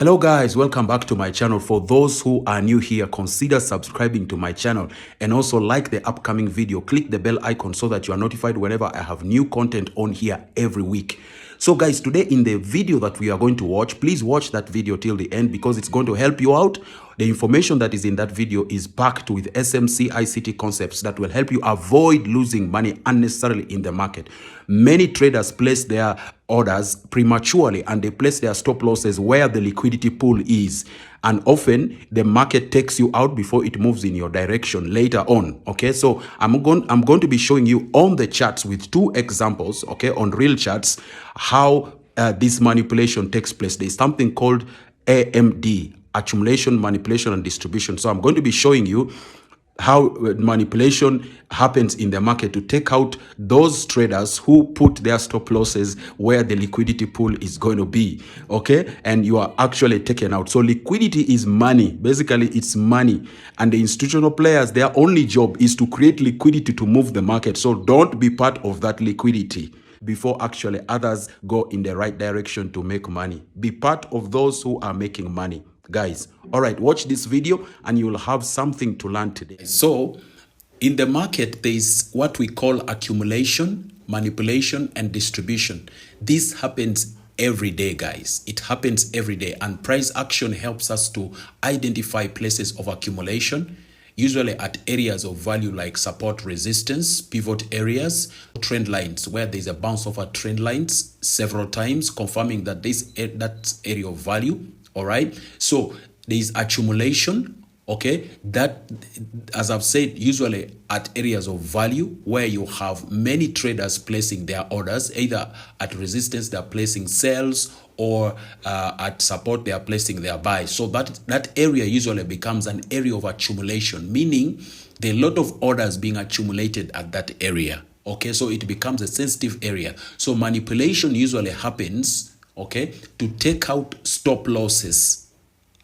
Hello guys, welcome back to my channel. For those who are new here, consider subscribing to my channel and also like the upcoming video. Click the bell icon so that you are notified whenever I have new content on here every week. So guys, today in the video that we are going to watch, please watch that video till the end because it's going to help you out. The information that is in that video is backed with SMC ICT concepts that will help you avoid losing money unnecessarily in the market. Many traders place their orders prematurely and they place their stop losses where the liquidity pool is, and often the market takes you out before it moves in your direction later on. Okay, so I'm going to be showing you on the charts with two examples, okay, on real charts, how this manipulation takes place. There's something called AMD, accumulation, manipulation, and distribution. So I'm going to be showing you how manipulation happens in the market to take out those traders who put their stop losses where the liquidity pool is going to be, okay, and you are actually taken out. So liquidity is money. Basically it's money, and the institutional players, their only job is to create liquidity to move the market. So don't be part of that liquidity before actually others go in the right direction to make money. Be part of those who are making money, guys. All right, watch this video and you will have something to learn today. So in the market, there is what we call accumulation, manipulation, and distribution. This happens every day, guys. It happens every day, and price action helps us to identify places of accumulation, usually at areas of value like support, resistance, pivot areas, trend lines, where there's a bounce over trend lines several times, confirming that that area of value. All right, so there's accumulation, okay, that, as I've said, usually at areas of value where you have many traders placing their orders, either at resistance they're placing sales, or at support they are placing their buys. So that area usually becomes an area of accumulation, meaning there are a lot of orders being accumulated at that area. Okay, so it becomes a sensitive area. So manipulation usually happens, okay, to take out stop losses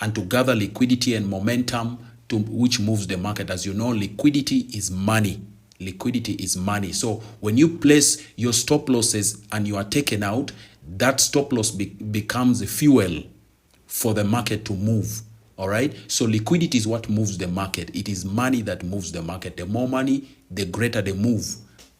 and to gather liquidity and momentum to which moves the market. As you know, liquidity is money. Liquidity is money. So when you place your stop losses and you are taken out, that stop loss becomes a fuel for the market to move. All right, so liquidity is what moves the market. It is money that moves the market. The more money, the greater the move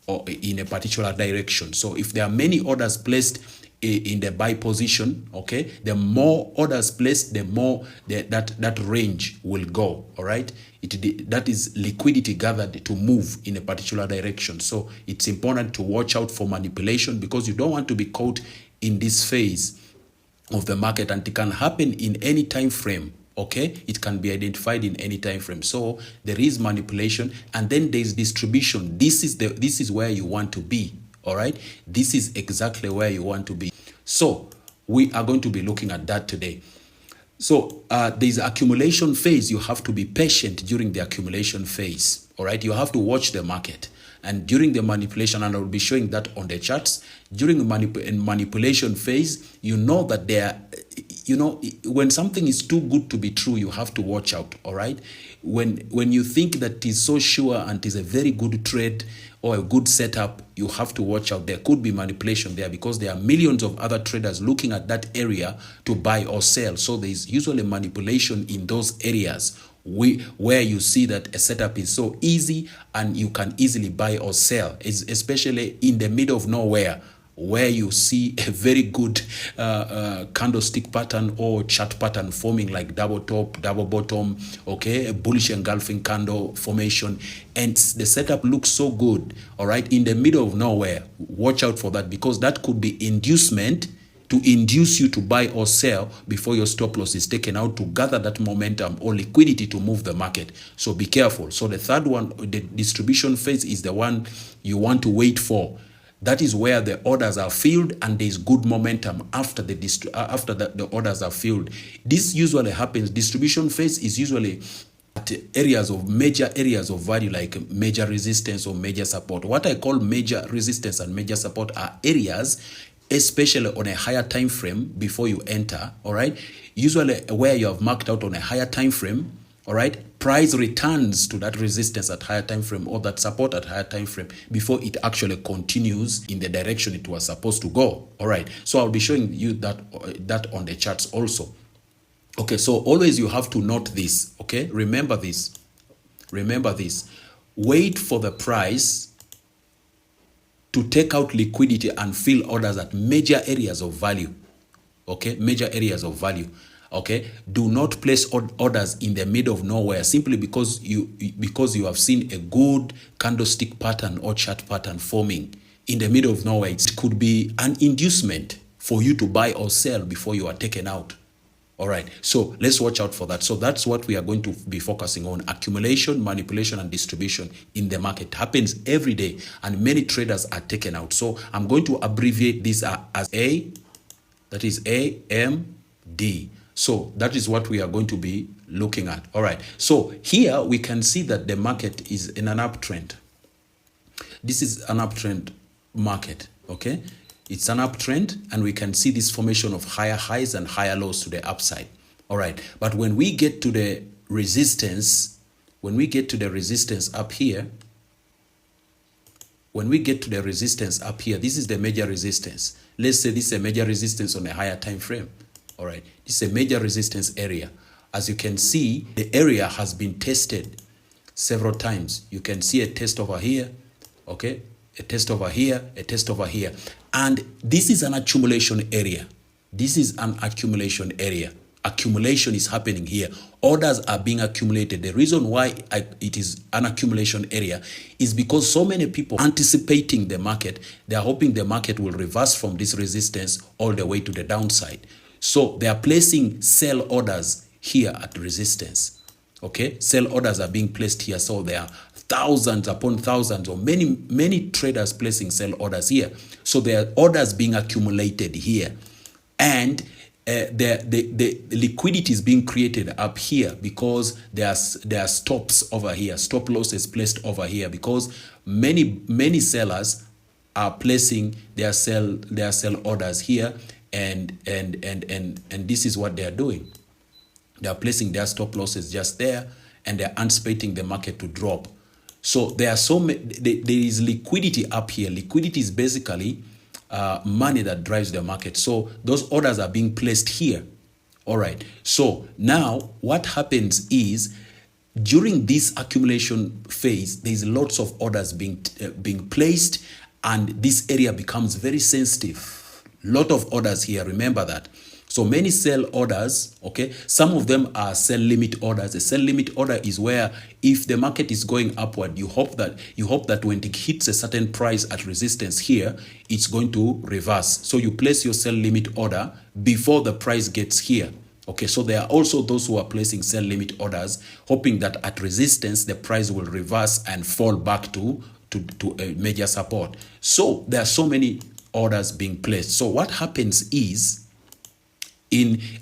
or in a particular direction. So if there are many orders placed in the buy position, okay, the more orders placed, the more that range will go. All right, that is liquidity gathered to move in a particular direction. So it's important to watch out for manipulation, because you don't want to be caught in this phase of the market, and it can happen in any time frame. Okay, it can be identified in any time frame. So there is manipulation, and then there's distribution. This is where you want to be. All right, this is exactly where you want to be. So we are going to be looking at that today. So there's accumulation phase. You have to be patient during the accumulation phase. All right, you have to watch the market. And during the manipulation, and I will be showing that on the charts, during the manipulation phase, you know that when something is too good to be true, you have to watch out. All right, when you think that it is so sure and it is a very good trade or a good setup, you have to watch out. There could be manipulation there, because there are millions of other traders looking at that area to buy or sell. So there is usually manipulation in those areas where you see that a setup is so easy and you can easily buy or sell, especially in the middle of nowhere, where you see a very good candlestick pattern or chart pattern forming, like double top, double bottom, okay, a bullish engulfing candle formation, and the setup looks so good. All right, in the middle of nowhere, watch out for that, because that could be inducement to induce you to buy or sell before your stop loss is taken out, to gather that momentum or liquidity to move the market. So be careful. So the third one, the distribution phase, is the one you want to wait for. That is where the orders are filled and there is good momentum after the orders are filled. This usually happens. Distribution phase is usually at major areas of value, like major resistance or major support. What I call major resistance and major support are areas, especially on a higher time frame before you enter. All right, usually where you have marked out on a higher time frame. All right, price returns to that resistance at higher time frame, or that support at higher time frame, before it actually continues in the direction it was supposed to go. All right, so I'll be showing you that on the charts also. Okay, so always you have to note this, okay? Remember this. Remember this. Wait for the price to take out liquidity and fill orders at major areas of value. Okay, major areas of value. Okay, do not place orders in the middle of nowhere simply because you have seen a good candlestick pattern or chart pattern forming in the middle of nowhere. It could be an inducement for you to buy or sell before you are taken out. All right, so let's watch out for that. So that's what we are going to be focusing on: accumulation, manipulation, and distribution in the market. It happens every day, and many traders are taken out. So I'm going to abbreviate this as A, that is AMD. So that is what we are going to be looking at. All right, so here we can see that the market is in an uptrend. This is an uptrend market, okay? It's an uptrend, and we can see this formation of higher highs and higher lows to the upside. All right, but when we get to the resistance, up here, this is the major resistance. Let's say this is a major resistance on a higher time frame. All right, this is a major resistance area. As you can see, the area has been tested several times. You can see a test over here, okay? A test over here, a test over here. And this is an accumulation area. This is an accumulation area. Accumulation is happening here. Orders are being accumulated. The reason why it is an accumulation area is because so many people anticipating the market, they are hoping the market will reverse from this resistance all the way to the downside. So they are placing sell orders here at resistance. Okay, sell orders are being placed here. So there are thousands upon thousands, or many traders placing sell orders here. So there are orders being accumulated here, and the liquidity is being created up here because there are stops over here, stop losses placed over here, because many sellers are placing their sell orders here, and this is what they are doing. They are placing their stop losses just there, and they are anticipating the market to drop. So there are there is liquidity up here. Liquidity is basically money that drives the market. So those orders are being placed here. All right. So now what happens is, during this accumulation phase, there's lots of orders being placed, and this area becomes very sensitive. Lot of orders here. Remember that. So many sell orders, okay? Some of them are sell limit orders. A sell limit order is where if the market is going upward, you hope that when it hits a certain price at resistance here, it's going to reverse. So you place your sell limit order before the price gets here. Okay, so there are also those who are placing sell limit orders, hoping that at resistance, the price will reverse and fall back to a major support. So there are so many orders being placed. So what happens is,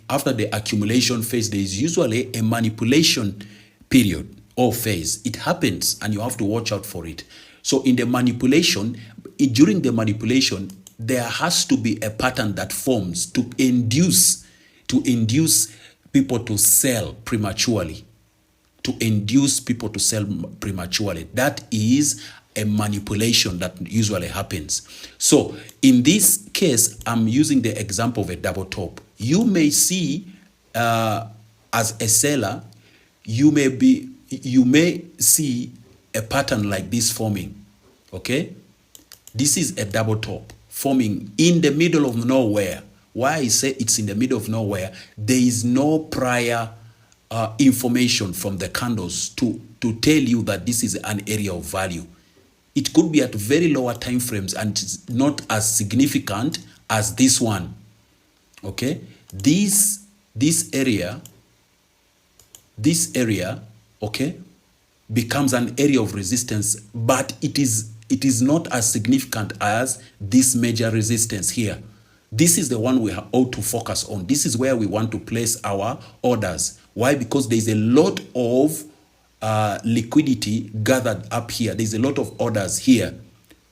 after the accumulation phase, there is usually a manipulation period or phase. It happens, and you have to watch out for it. So in the manipulation, during the manipulation, there has to be a pattern that forms to induce people to sell prematurely. That is a manipulation that usually happens. So in this case, I'm using the example of a double top. You may see, as a seller, you may see a pattern like this forming. Okay, this is a double top forming in the middle of nowhere. Why I say it's in the middle of nowhere? There is no prior information from the candles to tell you that this is an area of value. It could be at very lower time frames and it's not as significant as this one. Okay, this area, okay, becomes an area of resistance, but it is not as significant as this major resistance here. This is the one we ought to focus on. This is where we want to place our orders. Why? Because there's a lot of liquidity gathered up here. There's a lot of orders here.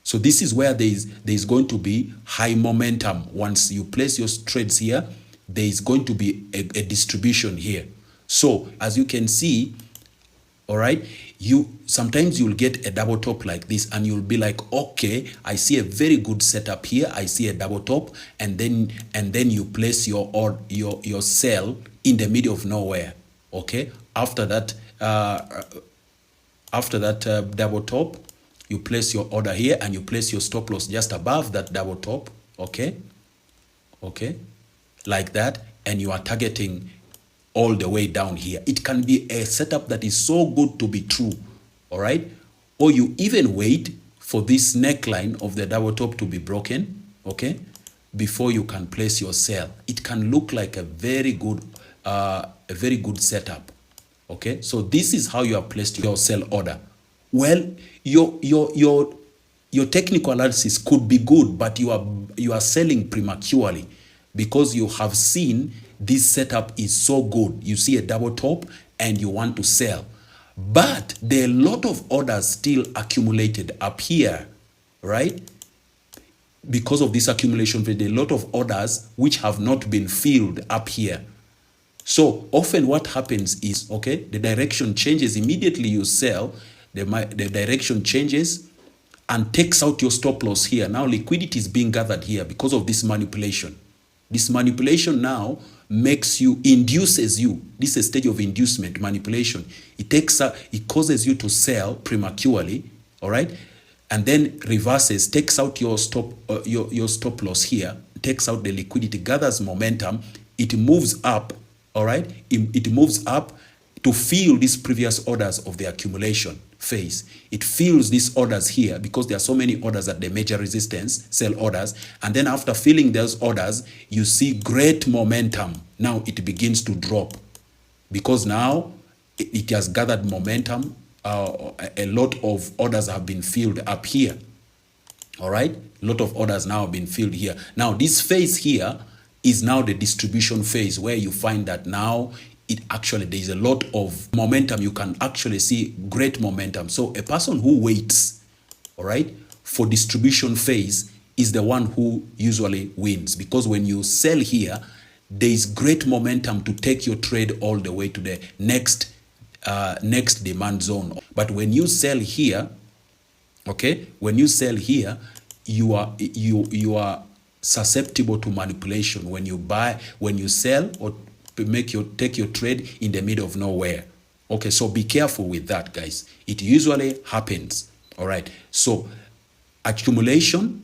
So this is where there's going to be high momentum. Once you place your trades here, there is going to be a distribution here. So as you can see, all right, sometimes you'll get a double top like this, and you'll be like, okay, I see a very good setup here. I see a double top, and then you place your sell in the middle of nowhere. Okay, after that double top, you place your order here and you place your stop loss just above that double top. Okay, like that, and you are targeting all the way down here. It can be a setup that is so good to be true. All right, or you even wait for this neckline of the double top to be broken, okay, before you can place your sell. It can look like a very good setup. Okay, so this is how you have placed your sell order. Well, your technical analysis could be good, but you are selling prematurely because you have seen this setup is so good. You see a double top and you want to sell. But there are a lot of orders still accumulated up here, right? Because of this accumulation, there are a lot of orders which have not been filled up here. So often what happens is, okay, the direction changes. Immediately you sell, the direction changes and takes out your stop loss here. Now liquidity is being gathered here because of this manipulation. This manipulation now induces you. This is a stage of inducement, manipulation. It causes you to sell prematurely, all right? And then reverses, takes out your stop loss here, takes out the liquidity, gathers momentum, it moves up, all right? It moves up to fill these previous orders of the accumulation phase. It fills these orders here because there are so many orders at the major resistance, sell orders. And then after filling those orders, you see great momentum. Now it begins to drop because now it has gathered momentum. A lot of orders have been filled up here. All right. A lot of orders now have been filled here. Now this phase here is now the distribution phase where you find that now there is a lot of momentum. You can actually see great momentum. So a person who waits, all right, for distribution phase is the one who usually wins, because when you sell here, there is great momentum to take your trade all the way to the next demand zone. But when you sell here, okay, when you sell here, you are susceptible to manipulation when you sell or take your trade in the middle of nowhere. Okay, so be careful with that, guys. It usually happens. All right, so accumulation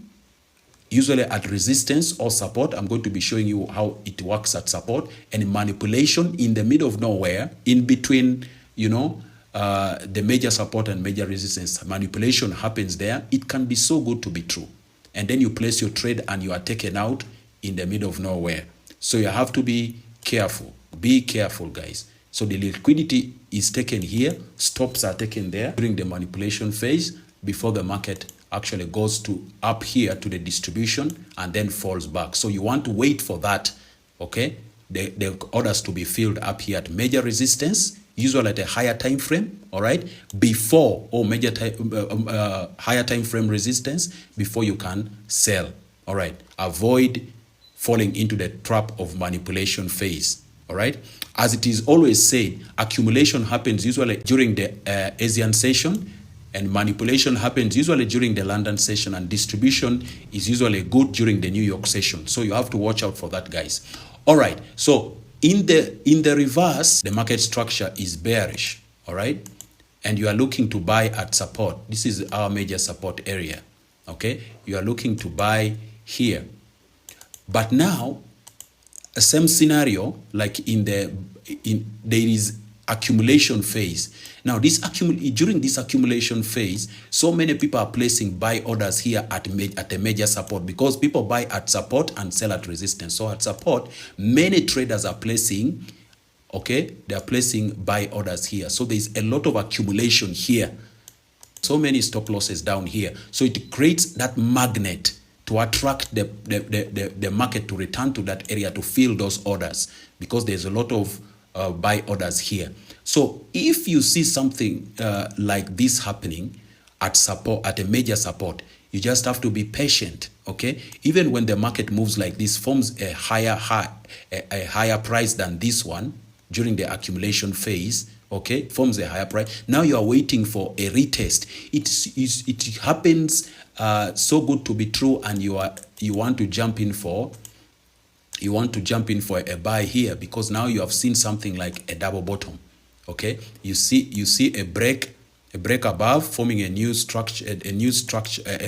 usually at resistance or support. I'm going to be showing you how it works at support, and manipulation in the middle of nowhere, in between, the major support and major resistance. Manipulation happens there. It can be so good to be true. And then you place your trade and you are taken out in the middle of nowhere. So you have to be careful. Be careful, guys. So the liquidity is taken here. Stops are taken there during the manipulation phase before the market actually goes up here to the distribution and then falls back. So you want to wait for that, okay? The orders to be filled up here at major resistance, usually at a higher time frame, all right? Before higher time frame resistance before you can sell, all right? Avoid falling into the trap of manipulation phase, all right? As it is always said, accumulation happens usually during the Asian session, and manipulation happens usually during the London session, and distribution is usually good during the New York session. So you have to watch out for that, guys. All right, so in the reverse, the market structure is bearish, all right? And you are looking to buy at support. This is our major support area, okay? You are looking to buy here. But now, the same scenario, like there is accumulation phase. Now, during this accumulation phase, so many people are placing buy orders here at a major support, because people buy at support and sell at resistance. So at support, many traders are placing, okay, they are placing buy orders here. So there's a lot of accumulation here. So many stop losses down here. So it creates that magnet to attract the market to return to that area to fill those orders, because there's a lot of buy orders here. So if you see something like this happening at support, at a major support, you just have to be patient, okay? Even when the market moves like this, forms a higher price than this one during the accumulation phase, okay? Forms a higher price. Now you are waiting for a retest. It happens so good to be true, and you want to jump in for you want to jump in for a buy here, because now you have seen something like a double bottom. Okay, you see a break above, forming a new structure, a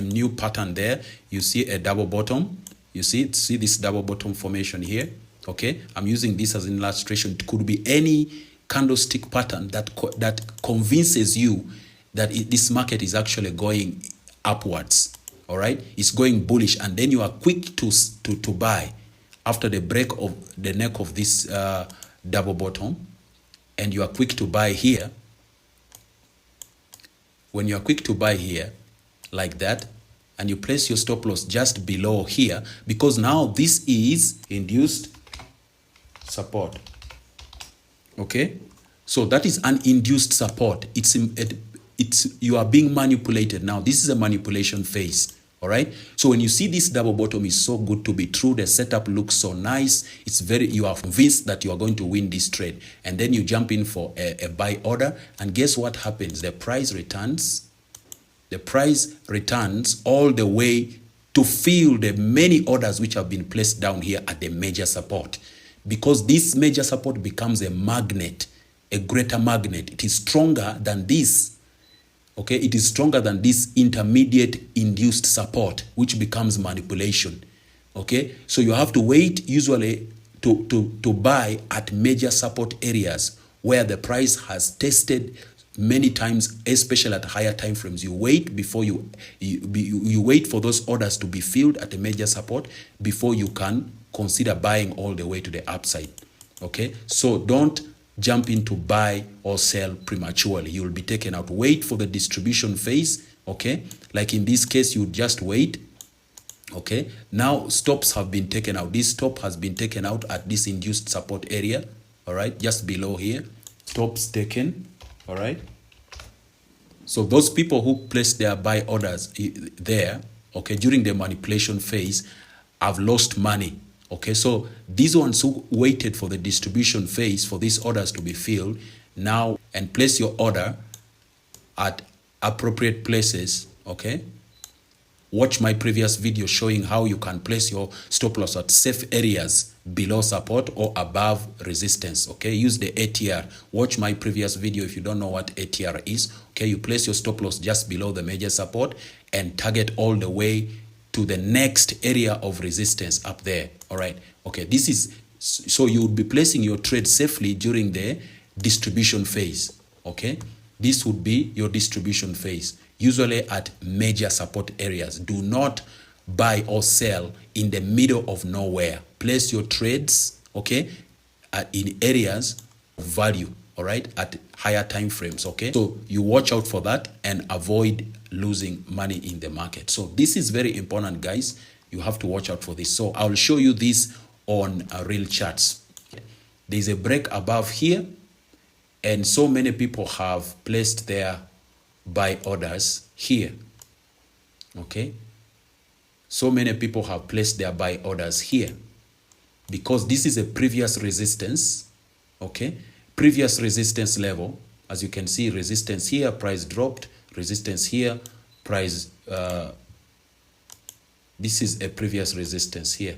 new pattern there. You see a double bottom. You see this double bottom formation here. Okay, I'm using this as an illustration. It could be any candlestick pattern that convinces you that this market is actually going upwards. All right, it's going bullish, and then you are quick to buy after the break of the neck of this double bottom, and you are quick to buy here. When you are quick to buy here like that, and you place your stop loss just below here, because now this is induced support. Okay, so that is an induced support. It's you are being manipulated now. This is a manipulation phase. All right, so when you see this double bottom is so good to be true, the setup looks so nice, you are convinced that you are going to win this trade, and then you jump in for a buy order, and guess what happens? The price returns all the way to fill the many orders which have been placed down here at the major support, because this major support becomes a magnet, a greater magnet. It is stronger than this. Okay, it is stronger than this intermediate induced support, which becomes manipulation. Okay, so you have to wait usually to buy at major support areas where the price has tested many times, especially at higher time frames. You wait before you wait for those orders to be filled at a major support before you can consider buying all the way to the upside. Okay, so don't jump in to buy or sell prematurely. You will be taken out. Wait for the distribution phase. Okay, like in this case, you just wait. Okay, now stops have been taken out. This stop has been taken out at this induced support area. All right, just below here, stops taken. All right, so those people who placed their buy orders there, okay, during the manipulation phase, have lost money. Okay, so these ones who waited for the distribution phase for these orders to be filled now, and place your order at appropriate places. Okay, watch my previous video showing how you can place your stop loss at safe areas below support or above resistance. Okay, use the ATR. Watch my previous video if you don't know what ATR is. Okay, you place your stop loss just below the major support and target all the way to the next area of resistance up there. All right, okay, this is so you would be placing your trade safely during the distribution phase. Okay, this would be your distribution phase, usually at major support areas. Do not buy or sell in the middle of nowhere. Place your trades, okay, in areas of value. All right, at higher time frames. Okay, so you watch out for that and avoid losing money in the market. So this is very important, guys. You have to watch out for this. So I'll show you this on real charts. There's a break above here, and so many people have placed their buy orders here. Okay, so many people have placed their buy orders here because this is a previous resistance. Okay, previous resistance level. As you can see, resistance here, price dropped, resistance here, price this is a previous resistance here.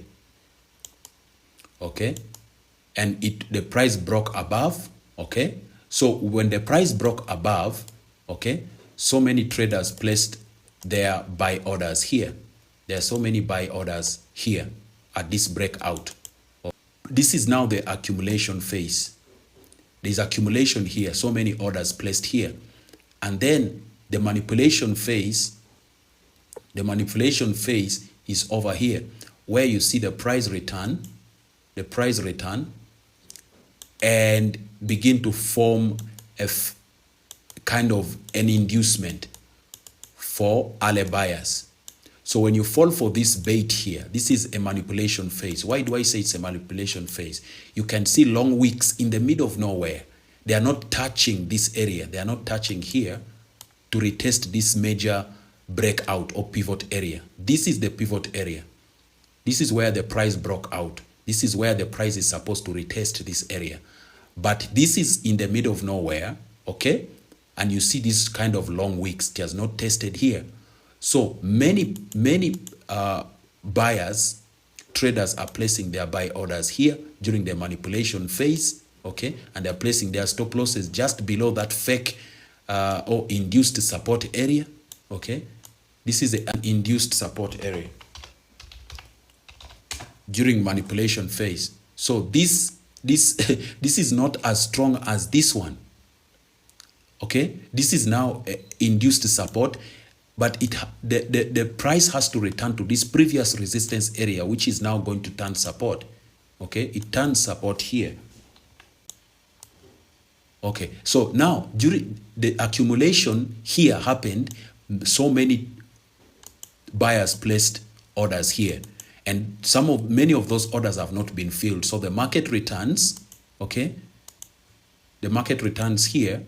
Okay, and the price broke above. Okay, so when the price broke above, okay, so many traders placed their buy orders here. There are so many buy orders here at this breakout. This is now the accumulation phase. There's accumulation here, so many orders placed here. And then the manipulation phase is over here, where you see the price return, and begin to form a kind of an inducement for early buyers. So when you fall for this bait here, this is a manipulation phase. Why do I say it's a manipulation phase? You can see long wicks in the middle of nowhere. They are not touching this area. They are not touching here to retest this major breakout or pivot area. This is the pivot area. This is where the price broke out. This is where the price is supposed to retest this area. But this is in the middle of nowhere, okay? And you see this kind of long wicks. It has not tested here. So many buyers traders are placing their buy orders here during the manipulation phase, okay, and they're placing their stop losses just below that fake or induced support area, okay. This is an induced support area during manipulation phase. So this is not as strong as this one, okay. This is now induced support, but the price has to return to this previous resistance area, which is now going to turn support, okay. It turns support here, okay. So now during the accumulation here happened, so many buyers placed orders here, and many of those orders have not been filled. So the market returns, okay. The market returns here,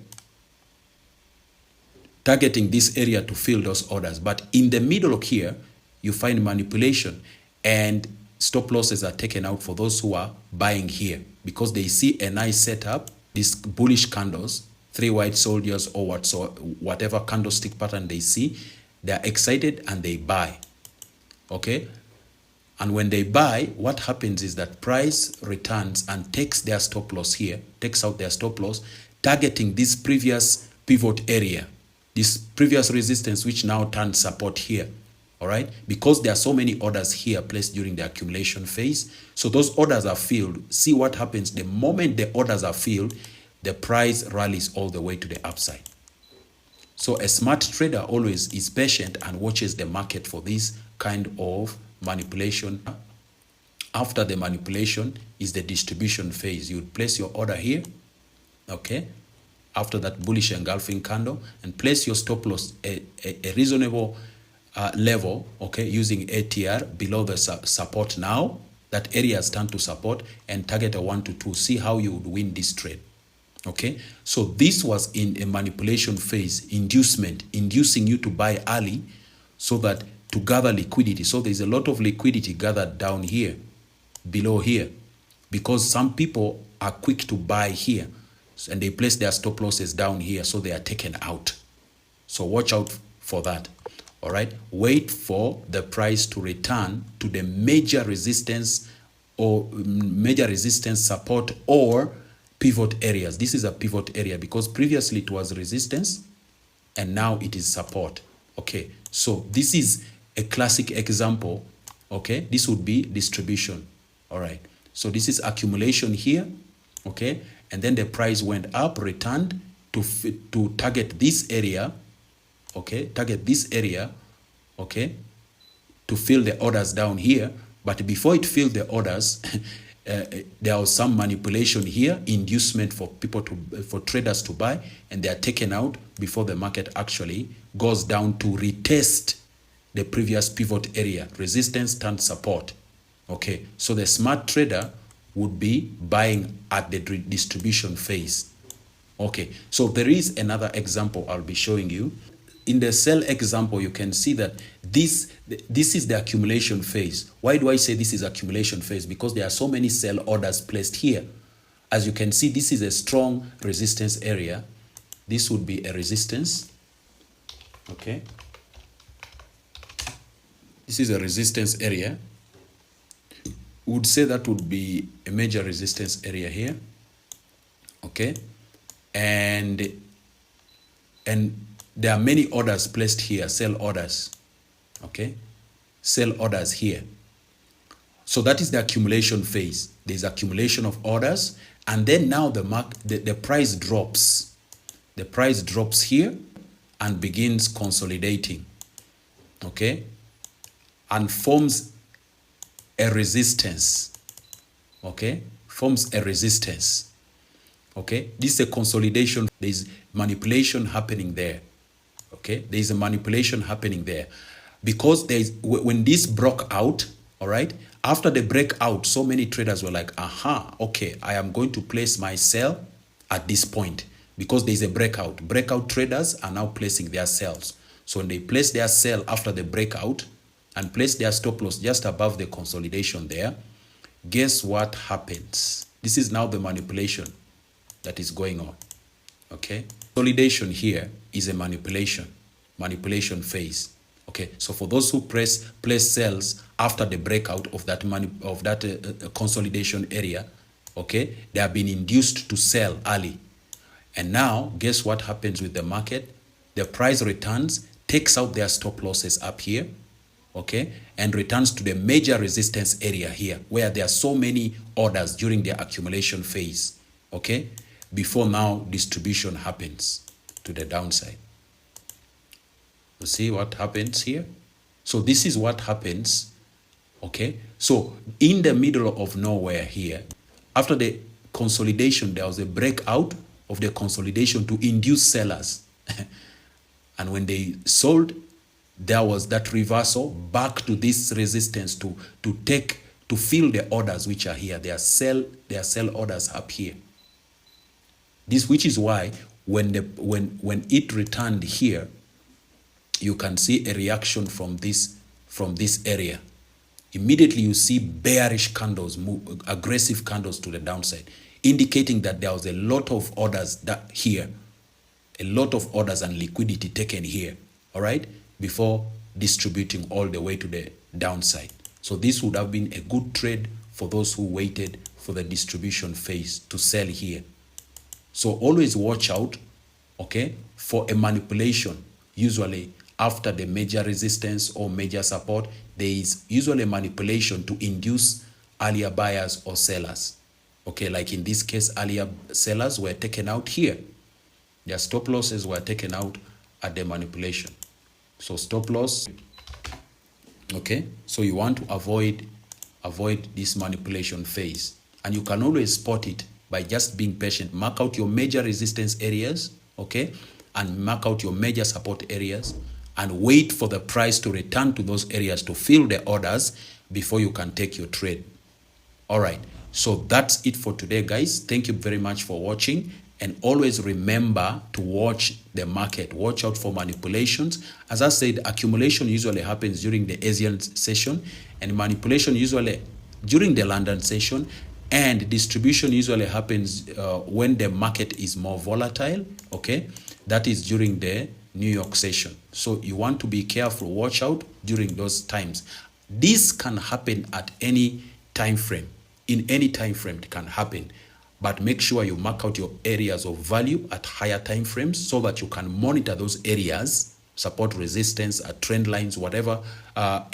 targeting this area to fill those orders. But in the middle of here, you find manipulation, and stop losses are taken out for those who are buying here because they see a nice setup, these bullish candles, 3 white soldiers or whatever candlestick pattern they see. They're excited and they buy, okay. And when they buy, what happens is that price returns and takes their stop loss here, takes out their stop loss, targeting this previous pivot area, this previous resistance, which now turns support here, all right? Because there are so many orders here placed during the accumulation phase. So those orders are filled. See what happens the moment the orders are filled, the price rallies all the way to the upside. So a smart trader always is patient and watches the market for this kind of manipulation. After the manipulation is the distribution phase. You would place your order here, okay, after that bullish engulfing candle, and place your stop loss a reasonable level, okay, using ATR below the support. Now that area has turned to support, and target a 1 to 2. See how you would win this trade, okay. So this was in a manipulation phase, inducing you to buy early so that to gather liquidity. So there's a lot of liquidity gathered down here, below here, because some people are quick to buy here and they place their stop losses down here, so they are taken out. So watch out for that, all right. Wait for the price to return to the major resistance or major resistance support or pivot areas. This is a pivot area because previously it was resistance and now it is support, okay. So this is a classic example, okay. This would be distribution, all right. So this is accumulation here, okay, and then the price went up, returned to target this area, okay, target this area, okay, to fill the orders down here. But before it filled the orders, there was some manipulation here, inducement for for traders to buy, and they are taken out before the market actually goes down to retest the previous pivot area, resistance turned support, okay. So the smart trader would be buying at the distribution phase, okay. So there is another example I'll be showing you. In the sell example, you can see that this is the accumulation phase. Why do I say this is accumulation phase? Because there are so many sell orders placed here. As you can see, this is a strong resistance area. This would be a resistance, okay. This is a resistance area. We would say that would be a major resistance area here, okay. And there are many orders placed here, sell orders, okay, sell orders here. So that is the accumulation phase. There's accumulation of orders, and then now the price drops. The price drops here and begins consolidating, okay, and forms a resistance, okay, forms a resistance, okay. This is a consolidation. There's manipulation happening there, okay. There's a manipulation happening there because when this broke out, all right, after the breakout, so many traders were like, aha, okay, I am going to place my sell at this point because there's a breakout. Breakout traders are now placing their sells. So when they place their sell after the breakout and place their stop loss just above the consolidation there, guess what happens? This is now the manipulation that is going on, okay. Consolidation here is a manipulation phase, okay. So for those who place sells after the breakout of that consolidation area, okay, they have been induced to sell early. And now, guess what happens with the market? The price returns, takes out their stop losses up here, okay, and returns to the major resistance area here, where there are so many orders during the accumulation phase, okay, before now distribution happens to the downside. You see what happens here? So this is what happens, okay? So in the middle of nowhere here, after the consolidation, there was a breakout of the consolidation to induce sellers. And when they sold, there was that reversal back to this resistance to fill the orders which are here. There are sell orders up here. This, which is why when it returned here, you can see a reaction from this area. Immediately you see bearish candles, aggressive candles to the downside, indicating that there was a lot of orders a lot of orders and liquidity taken here, all right, before distributing all the way to the downside. So this would have been a good trade for those who waited for the distribution phase to sell here. So always watch out, okay, for a manipulation. Usually after the major resistance or major support, there is usually a manipulation to induce earlier buyers or sellers. Okay, like in this case, earlier sellers were taken out here. Their stop losses were taken out at the manipulation. So stop loss, okay? So you want to avoid this manipulation phase. And you can always spot it by just being patient. Mark out your major resistance areas, okay? And mark out your major support areas and wait for the price to return to those areas to fill the orders before you can take your trade. All right, so that's it for today, guys. Thank you very much for watching. And always remember to watch the market. Watch out for manipulations. As I said, accumulation usually happens during the Asian session, and manipulation usually during the London session, and distribution usually happens when the market is more volatile, okay? That is during the New York session. So you want to be careful, watch out during those times. This can happen at any time frame. In any time frame it can happen. But make sure you mark out your areas of value at higher time frames so that you can monitor those areas, support, resistance, trend lines, whatever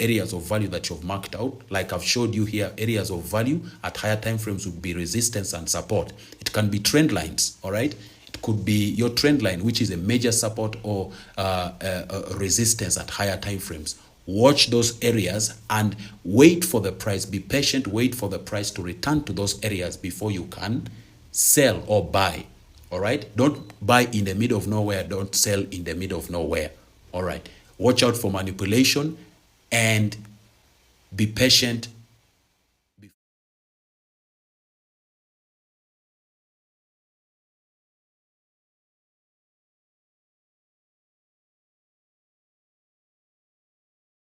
areas of value that you've marked out. Like I've showed you here, areas of value at higher time frames would be resistance and support. It can be trend lines, all right? It could be your trend line, which is a major support or resistance at higher time frames. Watch those areas and wait for the price. Be patient, wait for the price to return to those areas before you can sell or buy. All right? Don't buy in the middle of nowhere. Don't sell in the middle of nowhere. All right? Watch out for manipulation and be patient